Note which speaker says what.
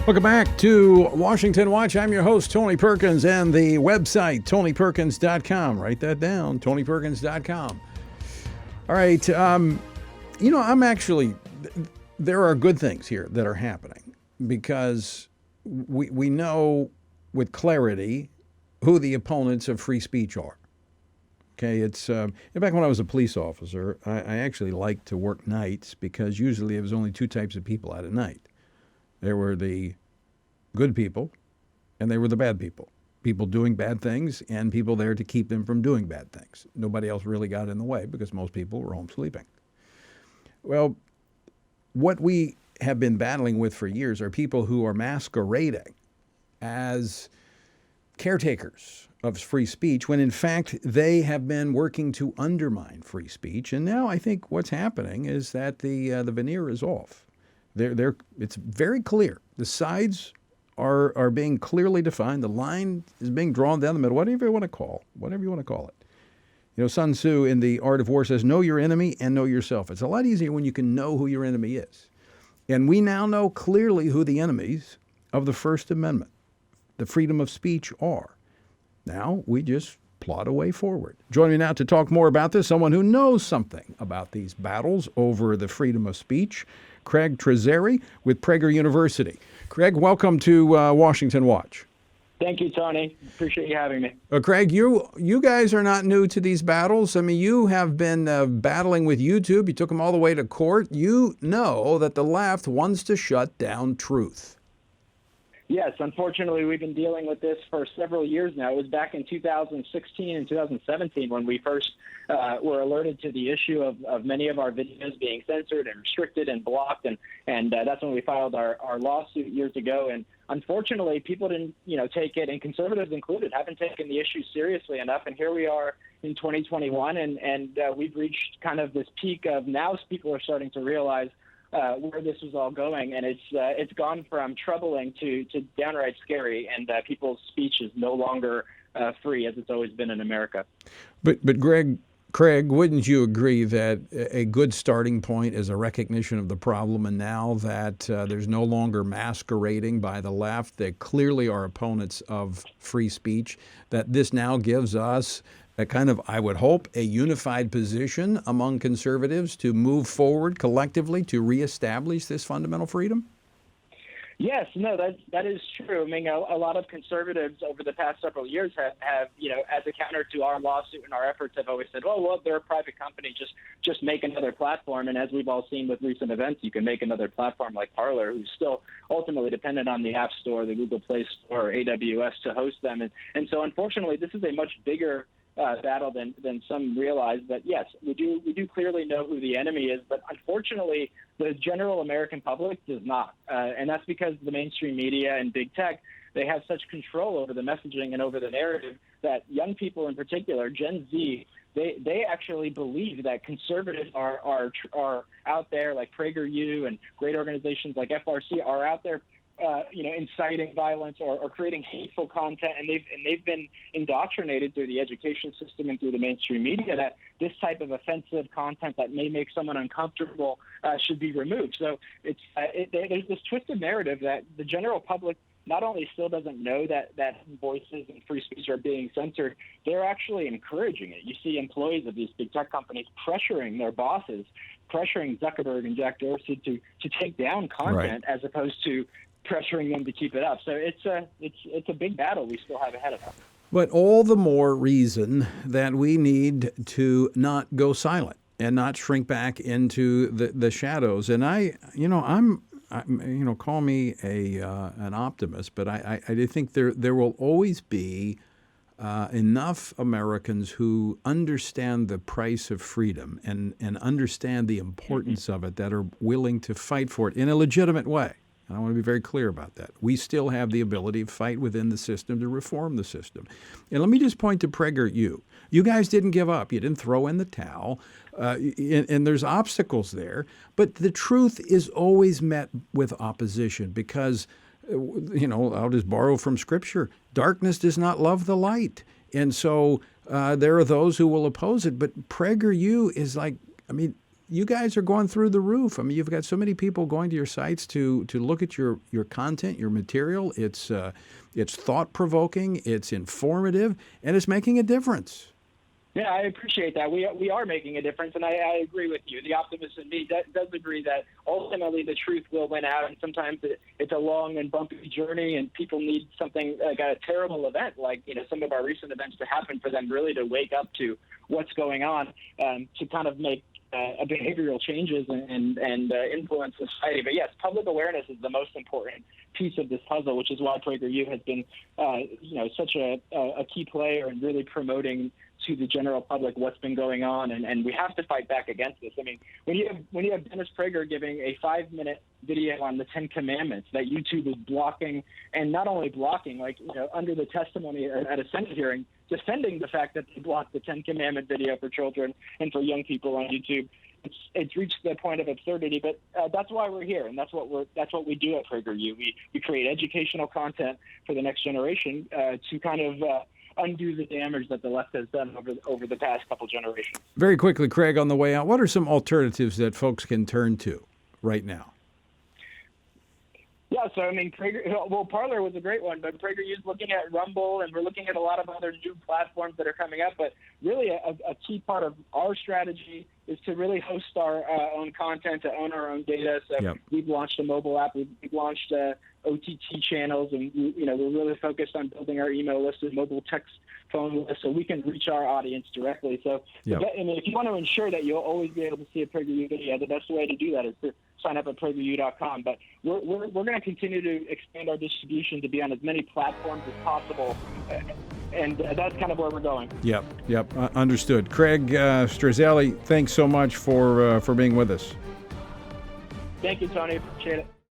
Speaker 1: Welcome back to Washington Watch. I'm your host, Tony Perkins, and the website, TonyPerkins.com. Write that down, TonyPerkins.com. All right. I'm actually, there are good things here that are happening because we know with clarity who the opponents of free speech are. Okay, in fact, when I was a police officer, I actually liked to work nights because usually there was only two types of people out at night. There were the good people, and they were the bad people. People doing bad things, and people there to keep them from doing bad things. Nobody else really got in the way because most people were home sleeping. Well, what we have been battling with for years are people who are masquerading as caretakers of free speech when in fact they have been working to undermine free speech. And now I think what's happening is that the veneer is off. It's very clear. The sides are being clearly defined. The line is being drawn down the middle. Whatever you want to call it. You know, Sun Tzu in The Art of War says, know your enemy and know yourself. It's a lot easier when you can know who your enemy is. And we now know clearly who the enemies of the First Amendment, the freedom of speech, are. Now we just plot a way forward. Joining me now to talk more about this, someone who knows something about these battles over the freedom of speech, Craig Strazzeri with Prager University. Craig, welcome to Washington Watch.
Speaker 2: Thank you, Tony. Appreciate you having me.
Speaker 1: Craig, you guys are not new to these battles. I mean, you have been battling with YouTube. You took them all the way to court. You know that the left wants to shut down truth.
Speaker 2: Yes, unfortunately, we've been dealing with this for several years now. It was back in 2016 and 2017 when we first were alerted to the issue of many of our videos being censored and restricted and blocked, and that's when we filed our lawsuit years ago. And unfortunately, people didn't, take it, and conservatives included, haven't taken the issue seriously enough. And here we are in 2021, and we've reached kind of this peak of now people are starting to realize where this was all going, and it's gone from troubling to downright scary, and people's speech is no longer free as it's always been in America.
Speaker 1: But Craig, wouldn't you agree that a good starting point is a recognition of the problem, and now that there's no longer masquerading by the left, they clearly are opponents of free speech, that this now gives us a kind of, I would hope, a unified position among conservatives to move forward collectively to reestablish this fundamental freedom?
Speaker 2: Yes, no, that is true. I mean, a lot of conservatives over the past several years have as a counter to our lawsuit and our efforts, have always said, well, they're a private company, just make another platform. And as we've all seen with recent events, you can make another platform like Parler, who's still ultimately dependent on the App Store, the Google Play Store, or AWS to host them. And so, unfortunately, this is a much bigger battle than some realize. But yes, we do clearly know who the enemy is, but unfortunately the general American public does not, and that's because the mainstream media and big tech, they have such control over the messaging and over the narrative that young people in particular, Gen Z, they actually believe that conservatives are out there, like PragerU and great organizations like FRC are out there inciting violence or creating hateful content, and they've been indoctrinated through the education system and through the mainstream media that this type of offensive content that may make someone uncomfortable should be removed. So there's this twisted narrative that the general public not only still doesn't know that voices and free speech are being censored, they're actually encouraging it. You see employees of these big tech companies pressuring their bosses, pressuring Zuckerberg and Jack Dorsey to take down content, right, as opposed to pressuring them to keep it up. So it's a big battle we still have ahead of us.
Speaker 1: But all the more reason that we need to not go silent and not shrink back into the shadows. And I'm call me an optimist, but I think there will always be enough Americans who understand the price of freedom and understand the importance of it that are willing to fight for it in a legitimate way. And I want to be very clear about that. We still have the ability to fight within the system to reform the system. And let me just point to PragerU. You guys didn't give up. You didn't throw in the towel. And there's obstacles there. But the truth is always met with opposition because, I'll just borrow from Scripture. Darkness does not love the light. And so there are those who will oppose it. But PragerU is like, you guys are going through the roof. I mean, you've got so many people going to your sites to look at your content, your material. It's thought-provoking, it's informative, and it's making a difference.
Speaker 2: Yeah, I appreciate that. We are making a difference, and I agree with you. The optimist in me does agree that ultimately the truth will win out, and sometimes it's a long and bumpy journey, and people need something like a terrible event, like some of our recent events, to happen for them really to wake up to what's going on, to kind of make behavioral changes and influence society. But yes, public awareness is the most important piece of this puzzle, which is why PragerU has been, such a key player in really promoting to the general public what's been going on, and we have to fight back against this. I mean, when you have Dennis Prager giving a 5-minute video on the 10 Commandments that YouTube is blocking, and not only blocking, under the testimony at a Senate hearing, defending the fact that they blocked the 10 Commandment video for children and for young people on YouTube, it's reached the point of absurdity. But that's why we're here, and that's what we do at PragerU. We create educational content for the next generation to kind of undo the damage that the left has done over the past couple generations.
Speaker 1: Very quickly, Craig, on the way out, what are some alternatives that folks can turn to right now?
Speaker 2: Yeah, so I mean, Parler was a great one, but PragerU is looking at Rumble, and we're looking at a lot of other new platforms that are coming up. But really, a key part of our strategy is to really host our own content, to own our own data. So We've launched a mobile app, we've launched OTT channels, and we're really focused on building our email list and mobile text phone list so we can reach our audience directly. So if you want to ensure that you'll always be able to see a PragerU video, the best way to do that is to sign up at PragerU.com. But we're going to continue to expand our distribution to be on as many platforms as possible, and that's kind of where we're going. Yep.
Speaker 1: Understood. Craig Strazzeri, thanks so much for being with us.
Speaker 2: Thank you, Tony. Appreciate it.